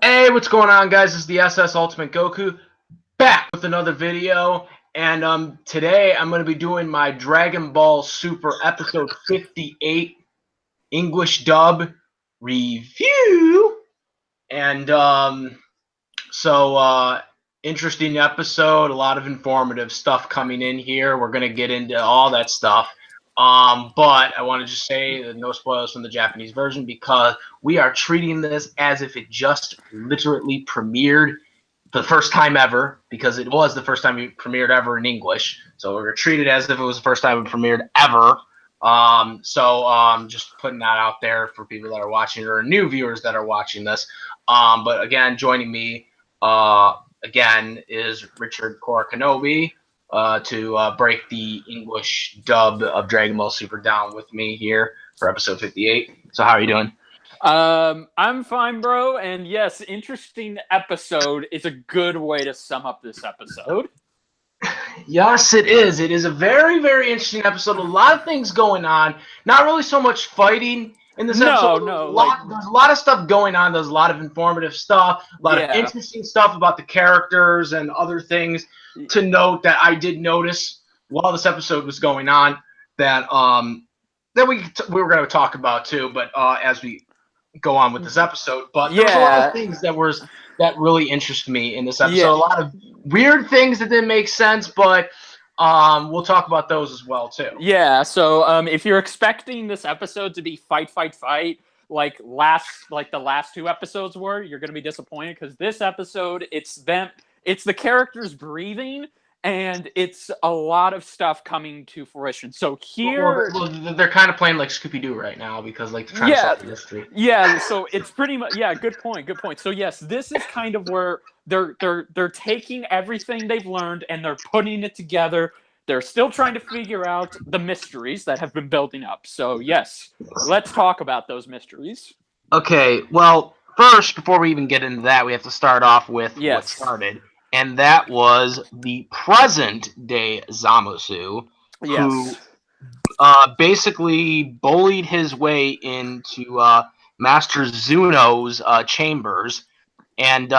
Hey, what's going on, guys? This is the SS Ultimate Goku back with another video, and today I'm going to be doing my Dragon Ball Super episode 58 English dub review, and interesting episode, a lot of informative stuff coming in here. We're going to get into all that stuff. But I want to just say that no spoilers from the Japanese version because we are treating this as if it just literally premiered the first time ever, because it was the first time it premiered ever in English. So we're treated as if it was the first time it premiered ever. Just putting that out there for people that are watching or new viewers that are watching this. But again, joining me again is Richard Kenobi. To break the English dub of Dragon Ball Super down with me here for episode 58. So how are you doing? I'm fine, bro. And yes, interesting episode is a good way to sum up this episode. Yes, it is. It is a very, very interesting episode. A lot of things going on. Not really so much fighting in this episode. There's a lot of stuff going on. There's a lot of informative stuff, a lot of interesting stuff about the characters and other things to note that I did notice while this episode was going on that we were going to talk about too, but as we go on with this episode. But there's a lot of things that really interest me in this episode. A lot of weird things that didn't make sense, but we'll talk about those as well too. Yeah, so if you're expecting this episode to be fight like the last two episodes were, you're going to be disappointed, because this episode, it's the characters breathing, and it's a lot of stuff coming to fruition. So here... Well, they're kind of playing like Scooby-Doo right now, because like they're trying to solve the mystery. Yeah, so it's pretty much... Yeah, good point. So yes, this is kind of where they're taking everything they've learned and they're putting it together. They're still trying to figure out the mysteries that have been building up. So yes, let's talk about those mysteries. Okay, well, first, before we even get into that, we have to start off with what started. And that was the present-day Zamasu, who basically bullied his way into Master Zeno's chambers. And,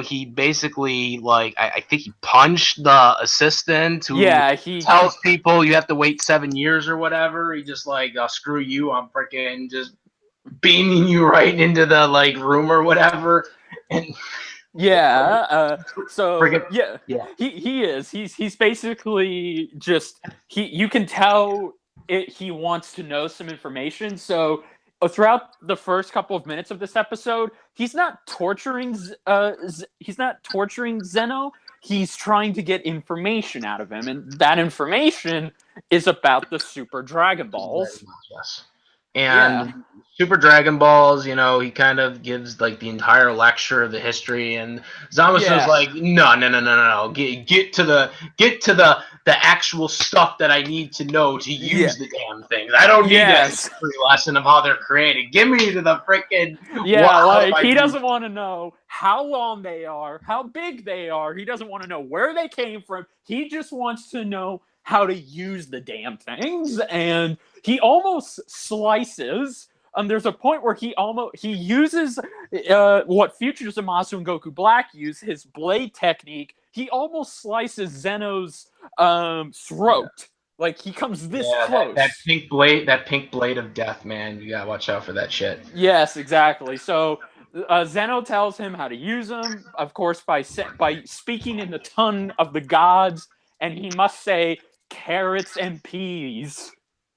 he basically, I think he punched the assistant who he tells people you have to wait 7 years or whatever. He just, screw you, I'm freaking just beaming you right into the, room or whatever. And... He is. He's basically just you can tell he wants to know some information. So throughout the first couple of minutes of this episode, he's not torturing Zeno. He's trying to get information out of him, and that information is about the Super Dragon Balls. Yes. And Super Dragon Balls, he kind of gives the entire lecture of the history, and Zamasu's like, no, get to the actual stuff that I need to know to use the damn things. I don't need a history lesson of how they're created. Give me to the freaking he doesn't want to know how long they are, how big they are. He doesn't want to know where they came from. He just wants to know how to use the damn things, and he almost slices. There's a point where he uses what future Zamasu and Goku Black use, his blade technique. He almost slices Zeno's throat. Like, he comes this close. That pink blade of death, man. You gotta watch out for that shit. Yes, exactly. So Zeno tells him how to use them, of course, by speaking in the tongue of the gods, and he must say carrots and peas.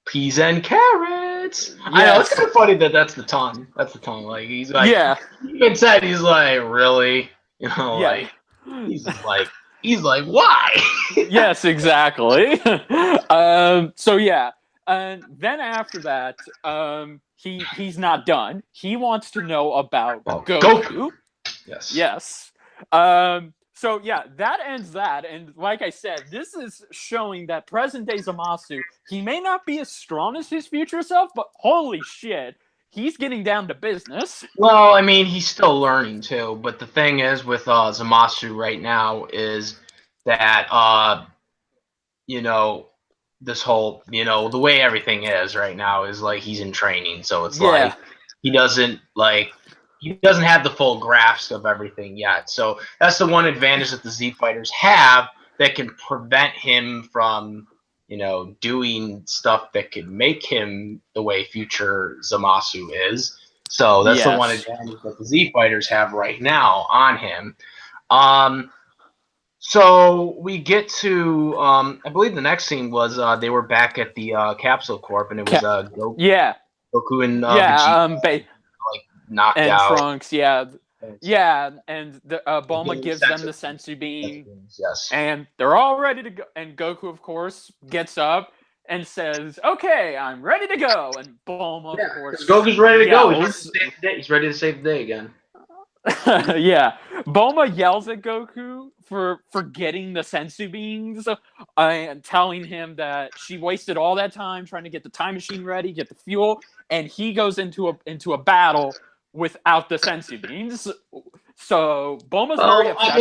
Peas and carrots. Yes. I know, it's kind of funny that's the tongue. That's the tongue. Like, he's like, he even said, he's like, really? He's like, why? Yes, exactly. And then after that, he's not done. He wants to know about Goku. Yes. That ends that, and like I said, this is showing that present-day Zamasu, he may not be as strong as his future self, but holy shit, he's getting down to business. Well, I mean, he's still learning too, but the thing is with Zamasu right now is that, this whole, the way everything is right now is, he's in training, so it's he doesn't, he doesn't have the full grasp of everything yet. So that's the one advantage that the Z Fighters have that can prevent him from, doing stuff that could make him the way future Zamasu is. So that's the one advantage that the Z Fighters have right now on him. So we get to, I believe the next scene was they were back at the Capsule Corp, and it was Goku and Vegeta, knocked and out. Trunks, and Bulma gives them the sensu beans, and they're all ready to go. And Goku, of course, gets up and says, "Okay, I'm ready to go." And Bulma, of course, Goku's ready to go. He's ready to save the day again. Bulma yells at Goku for getting the sensu beans and telling him that she wasted all that time trying to get the time machine ready, get the fuel, and he goes into a battle without the sensu beans. So Bulma's very upset.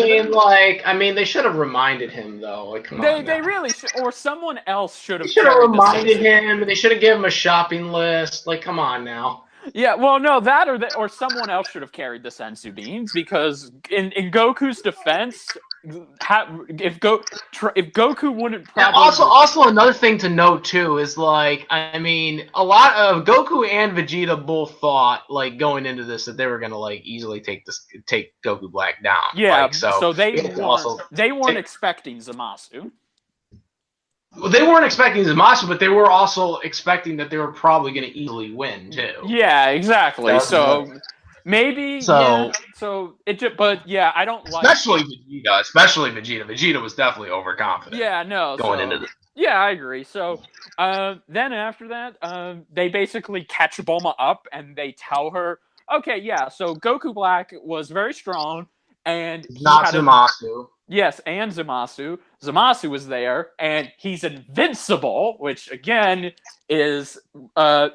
They should have reminded him though. Like, come on. They really should, or someone else should have. Should have reminded him. They should have given him a shopping list. Like, come on now. Yeah, well, no, that or someone else should have carried the sensu beans, because in Goku's defense, if Goku wouldn't probably... Also another thing to note too is a lot of Goku and Vegeta both thought going into this that they were gonna easily take Goku Black down. Yeah, so they weren't expecting Zamasu. Well, they weren't expecting Zamasu, but they were also expecting that they were probably going to easily win too. Yeah, exactly. I don't like. Especially Vegeta. Vegeta was definitely overconfident. Yeah, no. Going into this. Yeah, I agree. So then after that, they basically catch Bulma up and they tell her, okay, yeah. So Goku Black was very strong, and not Zamasu. Yes, and Zamasu. Zamasu was there, and he's invincible, which again is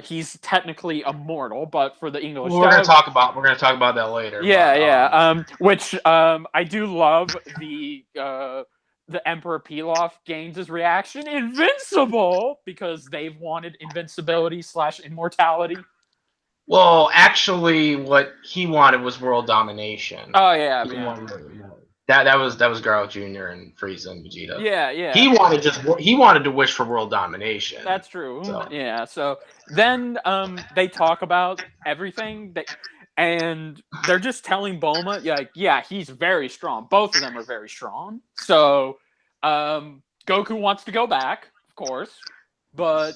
he's technically immortal, but for the English. We're gonna talk about that later. Yeah. Which I do love the Emperor Pilaf gains his reaction invincible, because they've wanted invincibility / immortality. Well, actually, what he wanted was world domination. Oh yeah, That was Garlic Jr. and Frieza and Vegeta. Yeah. He wanted to wish for world domination. That's true. So. Yeah. So then they talk about everything and they're just telling Bulma, he's very strong. Both of them are very strong. So Goku wants to go back, of course, but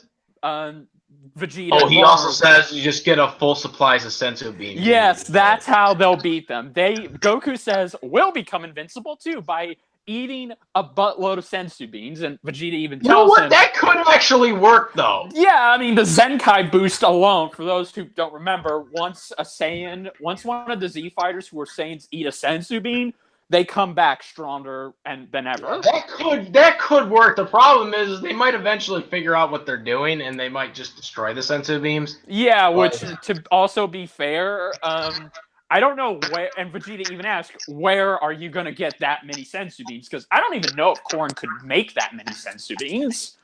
Vegeta. Oh, he also says you just get a full supplies of sensu beans. Yes, that's how they'll beat them. Goku says we'll become invincible too by eating a buttload of sensu beans, and Vegeta even tells him that could actually work though. Yeah, the Zenkai boost alone, for those who don't remember, once one of the Z fighters who were Saiyans eat a sensu bean, they come back stronger than ever. That could work. The problem is they might eventually figure out what they're doing, and they might just destroy the sensu beams. Yeah, which, to also be fair, I don't know where, and Vegeta even asked, where are you going to get that many sensu beans? Because I don't even know if Korn could make that many sensu beans.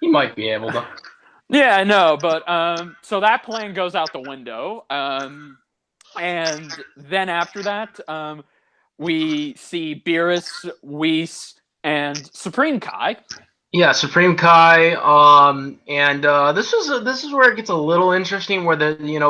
He might be able to. Yeah, I know, but so that plan goes out the window. And then after that, we see Beerus, Whis, and Supreme Kai. Yeah, Supreme Kai. And this is where it gets a little interesting, where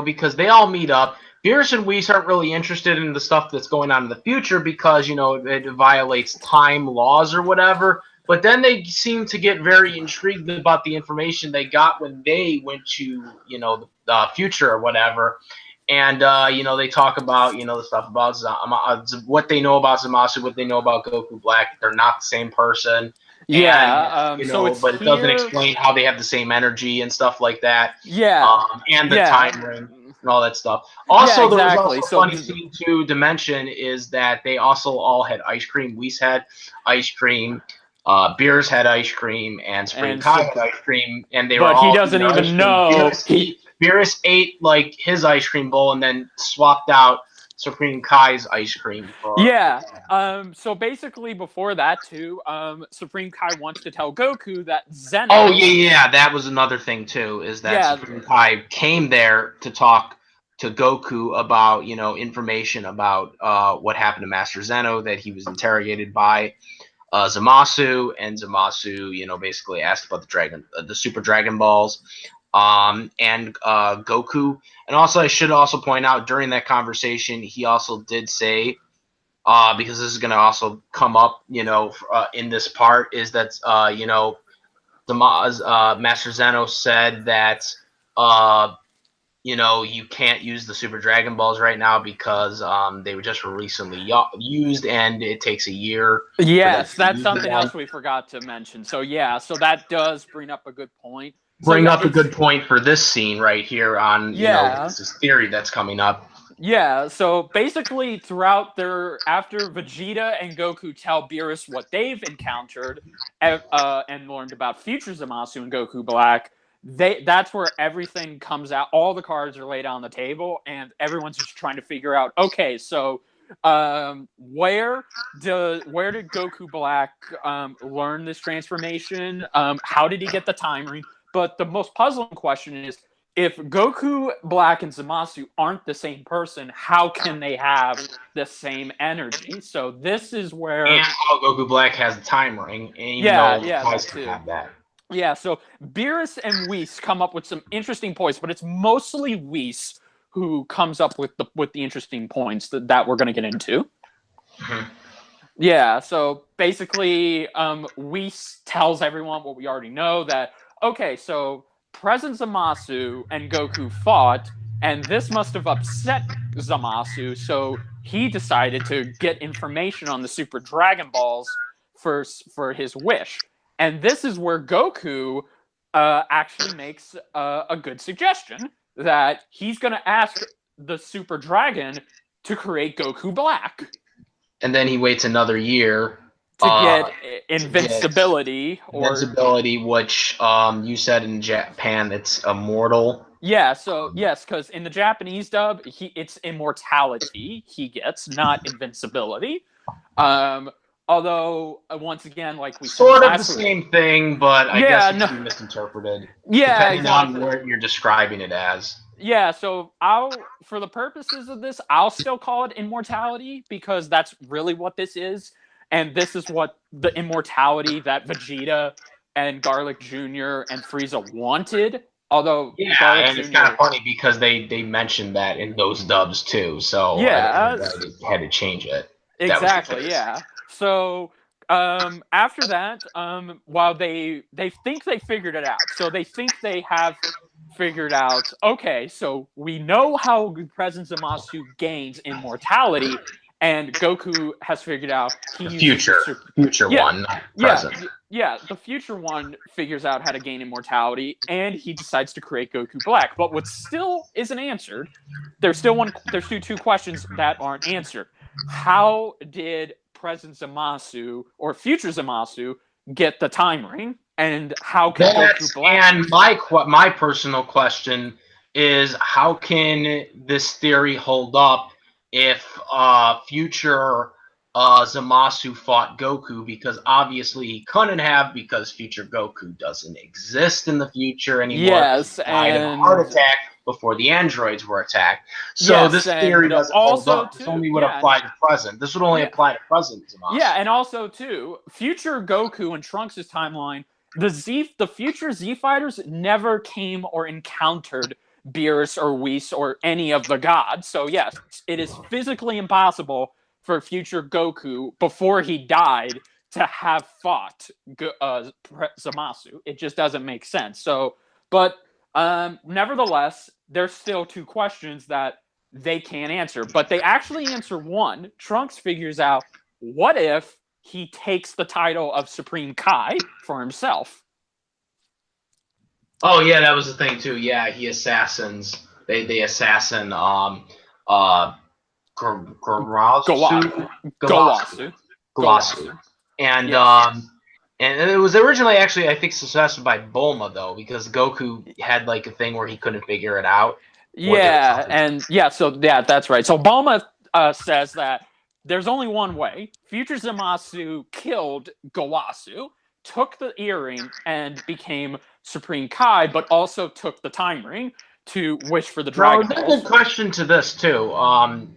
because they all meet up. Beerus and Whis aren't really interested in the stuff that's going on in the future because it violates time laws or whatever. But then they seem to get very intrigued about the information they got when they went to the future or whatever. And, they talk about, the stuff about what they know about Zamasu, what they know about Goku Black. They're not the same person. Yeah. And, but it doesn't explain how they have the same energy and stuff like that. Yeah. And the time ring and all that stuff. Also, there was also funny thing to mention is that they also all had ice cream. Whis had ice cream. Beerus had ice cream, and Supreme Kai had ice cream. And they were all. But he doesn't even know. Beerus ate his ice cream bowl and then swapped out Supreme Kai's ice cream. So basically, before that too, Supreme Kai wants to tell Goku that Zeno. Oh yeah, that was another thing too. Is that Supreme Kai came there to talk to Goku about, information about what happened to Master Zeno, that he was interrogated by Zamasu, and Zamasu, basically asked about the Super Dragon Balls, and Goku. And also, I should also point out, during that conversation, he also did say, because this is going to also come up, in this part, is that, Master Zeno said that, you can't use the Super Dragon Balls right now because they were just recently used, and it takes a year. Yes, that's something else we forgot to mention. So so that does bring up a good point. A good point for this scene right here on this theory that's coming up. Yeah, so basically throughout after Vegeta and Goku tell Beerus what they've encountered and learned about future Zamasu and Goku Black, that's where everything comes out. All the cards are laid on the table, and everyone's just trying to figure out, okay, so where did Goku Black learn this transformation? How did he get the time ring? But the most puzzling question is, if Goku Black and Zamasu aren't the same person, how can they have the same energy? So this is where... And how Goku Black has the time ring. And that too. Have that. Yeah, so Beerus and Whis come up with some interesting points, but it's mostly Whis who comes up with the interesting points that we're going to get into. Mm-hmm. Yeah, so basically, Whis tells everyone what we already know, that, okay, so President Zamasu and Goku fought, and this must have upset Zamasu, so he decided to get information on the Super Dragon Balls for his wish. And this is where Goku actually makes a good suggestion, that he's going to ask the Super Dragon to create Goku Black. And then he waits another year to get invincibility. Which you said in Japan it's immortal. Yeah, so yes, because in the Japanese dub, it's immortality he gets, not invincibility. Although, once again, like we sort of the same thing, but I guess it can be misinterpreted. Yeah, depending on what you're describing it as. Yeah, so for the purposes of this, I'll still call it immortality, because that's really what this is. And this is what the immortality that Vegeta and Garlic Jr. and Frieza wanted. Although and it's kind of funny because they mentioned that in those dubs too. So they had to change it. Exactly. Yeah. So after that, while they think they figured it out, so they think they have figured out, okay, so we know how President Zamasu gains immortality, and Goku has figured out the future one, not present. Yeah, the future one figures out how to gain immortality, and he decides to create Goku Black. But what still isn't answered, there's still two questions that aren't answered. How did President Zamasu or future Zamasu get the time ring? And how can Goku Black... And my personal question is, how can this theory hold up if future Zamasu fought Goku? Because obviously he couldn't have, because future Goku doesn't exist in the future anymore. Yes, he died of a heart attack before the androids were attacked. So this theory doesn't hold up. This only would apply to present. This would only apply to present Zamasu. Yeah, and also too, future Goku and Trunks' timeline, the future Z Fighters never came or encountered Beerus or Whis or any of the gods. So yes, it is physically impossible for future Goku, before he died, to have fought Zamasu. It just doesn't make sense. So, but nevertheless, there's still two questions that they can't answer. But they actually answer one. Trunks figures out, what if he takes the title of Supreme Kai for himself? Oh yeah, that was the thing too. Yeah, he assassins. They assassin Gowasu. And and it was originally actually, I think, suggested by Bulma though, because Goku had like a thing where he couldn't figure it out. So that's right. So Bulma says that there's only one way. Future Zamasu killed Gowasu, took the earring, and became Supreme Kai, but also took the time ring. to wish for the Dragon Balls. There's a question to this too,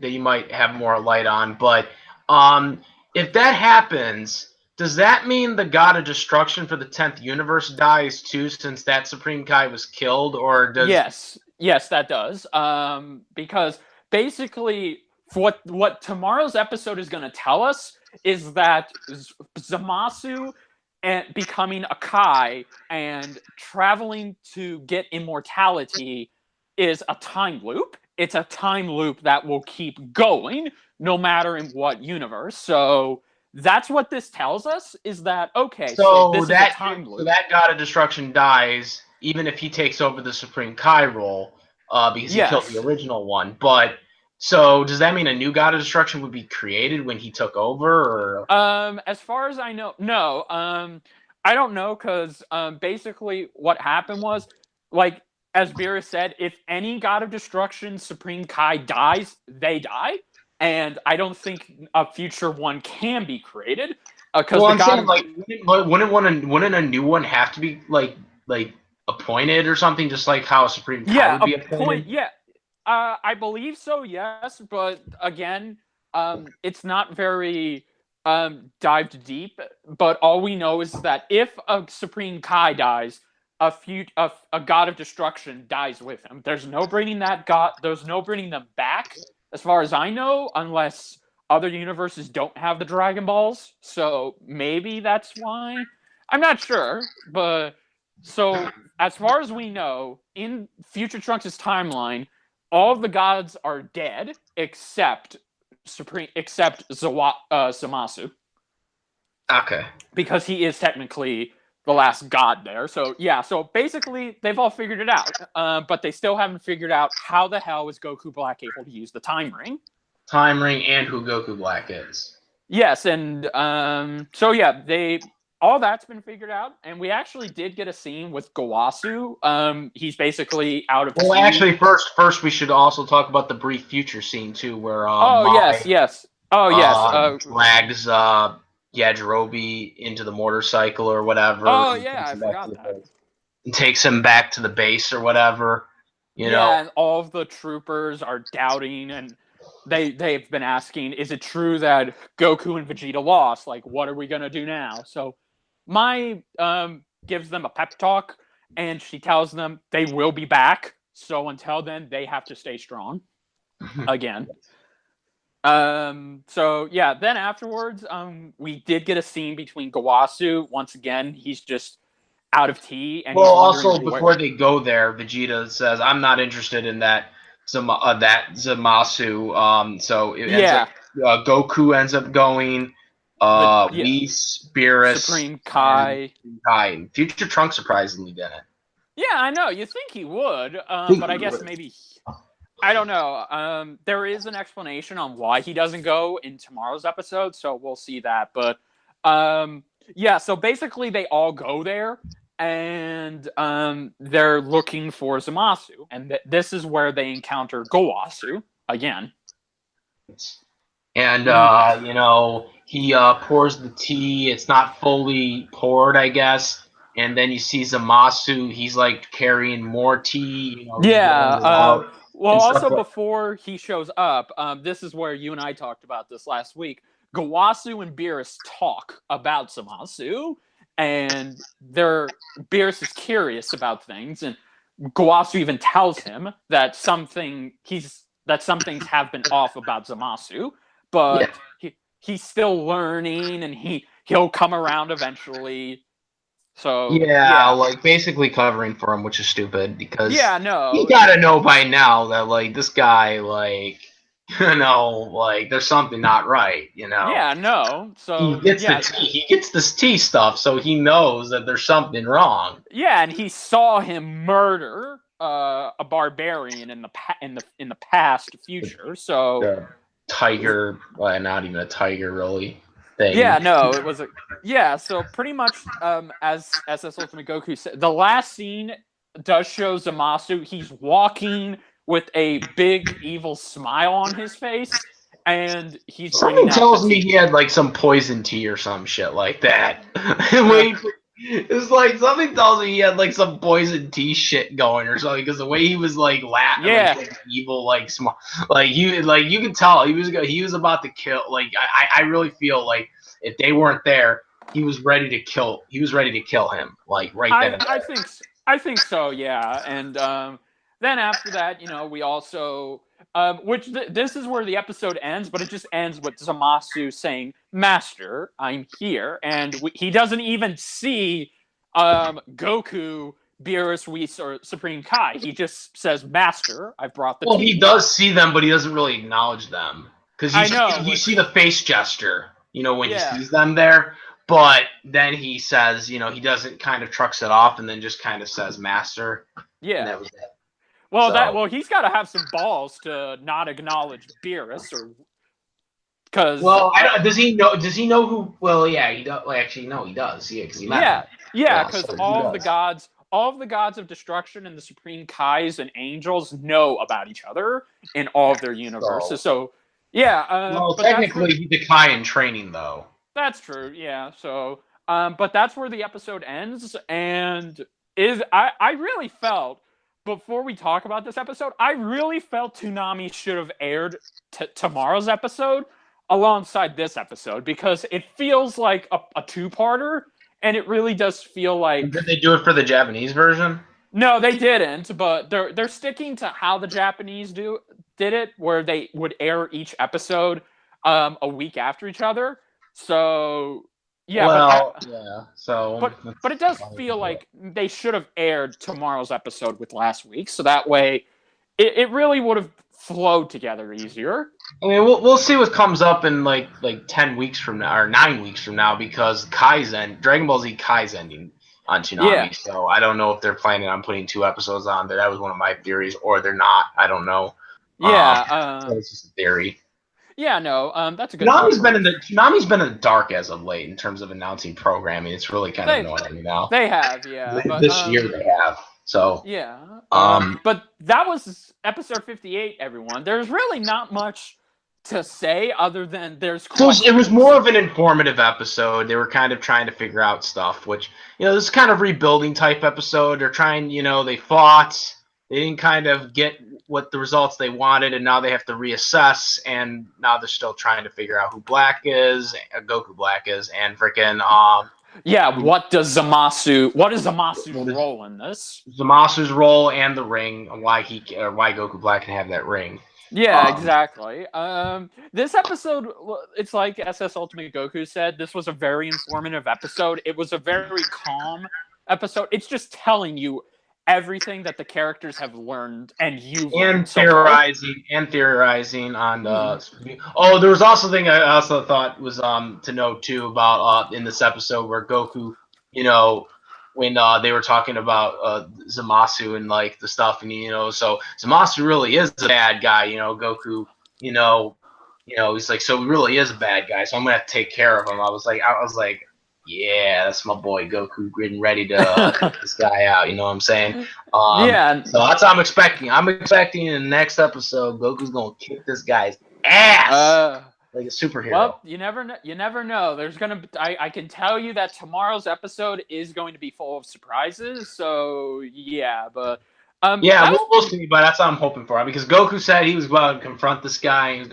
that you might have more light on. But if that happens, does that mean the God of Destruction for the 10th universe dies too, since that Supreme Kai was killed, or does? Yes, that does. Because basically, what tomorrow's episode is going to tell us is that Zamasu and becoming a Kai and traveling to get immortality is a time loop. It's a time loop that will keep going no matter in what universe. So that's what this tells us, is that, okay, so this is a time loop. So that God of Destruction dies, even if he takes over the Supreme Kai role, because he killed the original one. But so does that mean a new God of Destruction would be created when he took over? Or as far as I know, no. I don't know, because basically what happened was, like, as Beerus said, if any God of Destruction Supreme Kai dies, they die. And I don't think a future one can be created. I'm saying, like, wouldn't a new one have to be like appointed or something, just like how a Supreme Kai would be appointed? I believe so, yes. But again, it's not very dived deep. But all we know is that if a Supreme Kai dies, a God of Destruction dies with him. There's no bringing that god. There's no bringing them back, as far as I know, unless other universes don't have the Dragon Balls. So maybe that's why. I'm not sure, but so as far as we know, in Future Trunks' timeline, all of the gods are dead except Zamasu. Okay. Because he is technically the last god there. So yeah, so basically they've all figured it out, but they still haven't figured out how the hell is Goku Black able to use the time ring. Time ring, and who Goku Black is. Yes, and so yeah, all that's been figured out, and we actually did get a scene with Gowasu. He's basically out of. Well, actually, first we should also talk about the brief future scene too, where yes. drags Yajirobe into the motorcycle or whatever. Oh yeah, I forgot that. And takes him back to the base or whatever. You know, and all of the troopers are doubting, and they've been asking, is it true that Goku and Vegeta lost? Like, what are we gonna do now? So Mai gives them a pep talk, and she tells them they will be back. So until then, they have to stay strong again. So yeah, then afterwards, we did get a scene between Gowasu. Once again, he's just out of tea. And also before they go there, Vegeta says, "I'm not interested in that Zamasu." So it ends up, Goku ends up going. Whis, Beerus, Supreme Kai, and Future Trunks surprisingly didn't. Yeah, I know. You think he would, but I guess maybe. I don't know. There is an explanation on why he doesn't go in tomorrow's episode, so we'll see that. But yeah, so basically they all go there, and they're looking for Zamasu, and this is where they encounter Gowasu again. And you know, he pours the tea. It's not fully poured, I guess. And then you see Zamasu. He's like carrying more tea. You know, well, also before he shows up, this is where you and I talked about this last week. Gowasu and Beerus talk about Zamasu, and Beerus is curious about things, and Gowasu even tells him that some things have been off about Zamasu, but he's still learning, and he'll come around eventually. So like basically covering for him, which is stupid because you gotta know by now that like this guy, like, you know, like there's something not right, you know. So he gets this tea stuff, so he knows that there's something wrong. Yeah, and he saw him murder a barbarian in the past future. So the tiger, not even a tiger, really. Thing. Yeah, no, it was so pretty much as SS Ultimate Goku said, the last scene does show Zamasu. He's walking with a big evil smile on his face, and he's someone tells me he had like some poison tea or some shit like that. It's like something tells me he had like some poison tea shit going or something because the way he was like laughing, like evil, like small, like you could tell he was about to kill. Like I really feel like if they weren't there, he was ready to kill. He was ready to kill him, like right then and there. I think so, yeah. And then after that, we also this is where the episode ends, but it just ends with Zamasu saying, "Master, I'm here," and he doesn't even see Goku, Beerus, Whis, or Supreme Kai. He just says, "Master, I've brought the tea." He does see them, but he doesn't really acknowledge them because you see the face gesture, when he sees them there. But then he says, he doesn't kind of trucks it off and then just kind of says, "Master." Yeah. And that was it. Well, he's got to have some balls to not acknowledge Beerus, or because. Well, does he know? Does he know who? Well, yeah, he does. Well, actually, no, he does. Yeah, because he met him. Yeah, because all of the gods of destruction and the Supreme Kais and angels know about each other in all of their universes. So yeah. Well, technically, he's a Kai in training, though. That's true. Yeah. So, but that's where the episode ends, and I really felt. Before we talk about this episode, I really felt Toonami should have aired tomorrow's episode alongside this episode because it feels like a two-parter, and it really does feel like. Did they do it for the Japanese version? No, they didn't. But they're sticking to how the Japanese did it, where they would air each episode a week after each other. So. Yeah, but it does feel like they should have aired tomorrow's episode with last week, so that way it really would have flowed together easier. I mean, we'll see what comes up in like 10 weeks from now or 9 weeks from now because Dragon Ball Z Kai's ending on Toonami. Yeah. So I don't know if they're planning on putting 2 episodes on there. That was one of my theories, or they're not. I don't know. Yeah, so it's just a theory. Yeah, no, that's a good. Toonami's been in the dark as of late in terms of announcing programming. It's really kind of annoying me now. They have, yeah. This year they have. So yeah. But that was episode 58. Everyone, there's really not much to say other than there's. It was more of an informative episode. They were kind of trying to figure out stuff, which this is kind of rebuilding type episode. They're trying, they fought. They didn't kind of get what the results they wanted, and now they have to reassess, and now they're still trying to figure out who Goku Black is, and freaking what is Zamasu's role in this? Zamasu's role and the ring, and why Goku Black can have that ring. Yeah, exactly. This episode, it's like SS Ultimate Goku said, this was a very informative episode. It was a very calm episode. It's just telling you everything that the characters have learned and theorizing on there was also a thing I also thought was to note too about in this episode where Goku, when they were talking about Zamasu and like the stuff, and so Zamasu really is a bad guy, Goku, he's like, so he really is a bad guy, so I'm gonna have to take care of him. I was like yeah, that's my boy Goku getting ready to take this guy out. You know what I'm saying? So that's what I'm expecting. I'm expecting in the next episode, Goku's gonna kick this guy's ass like a superhero. Well, you never know. There's I can tell you that tomorrow's episode is going to be full of surprises. So yeah, but we'll see. But that's what I'm hoping for because Goku said he was going to confront this guy.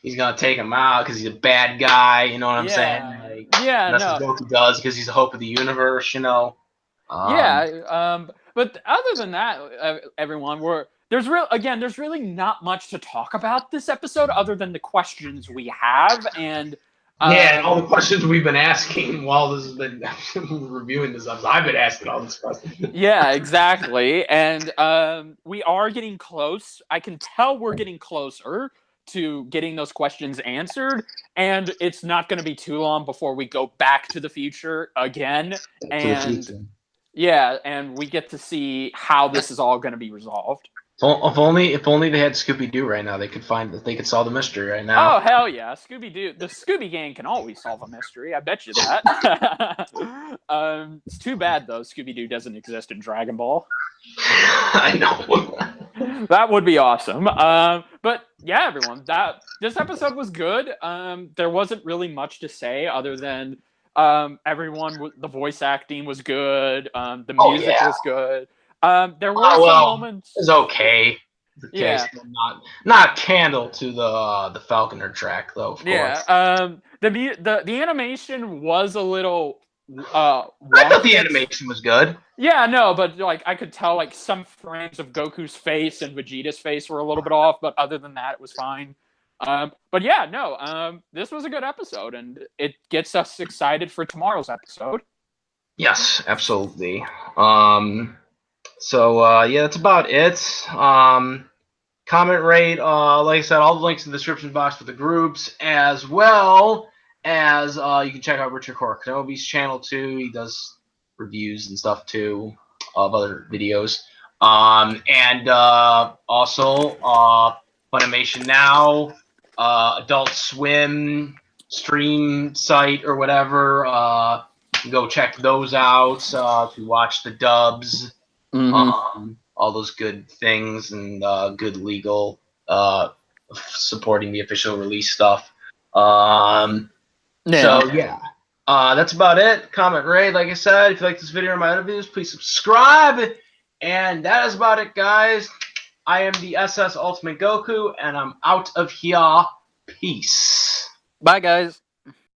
He's gonna take him out because he's a bad guy. You know what I'm saying? That's what Goku does because he's the hope of the universe. But other than that, everyone, there's really not much to talk about this episode other than the questions we have and. And all the questions we've been asking while this has been reviewing this episode. I've been asking all these questions. Yeah, exactly. And we are getting close. I can tell we're getting closer to getting those questions answered, and it's not going to be too long before we go back to the future again, and we get to see how this is all going to be resolved. If only they had Scooby-Doo right now, they could solve the mystery right now. Oh hell yeah, Scooby-Doo! The Scooby Gang can always solve a mystery. I bet you that. It's too bad though Scooby-Doo doesn't exist in Dragon Ball. I know. That would be awesome. But yeah, everyone, this episode was good. There wasn't really much to say other than Everyone, the voice acting was good. The music was good. There were some moments. It was okay. Yeah. Not candle to the Falconer track though. Of course. The animation was a little. I thought the animation was good. Yeah, no, but like I could tell like some frames of Goku's face and Vegeta's face were a little bit off, but other than that, it was fine. But yeah, no, this was a good episode, and it gets us excited for tomorrow's episode. Yes, absolutely. So yeah, that's about it. Comment, rate, like I said, all the links in the description box for the groups, as well as you can check out Richard Corp Kenobi's channel too. He does reviews and stuff too of other videos. And also Funimation Now, Adult Swim stream site or whatever. You can go check those out if you watch the dubs. All those good things and good legal supporting the official release stuff. So yeah, that's about it. Comment, rate, like I said. If you like this video or my other videos, please subscribe. And that is about it, guys. I am the SS Ultimate Goku, and I'm out of here. Peace. Bye, guys.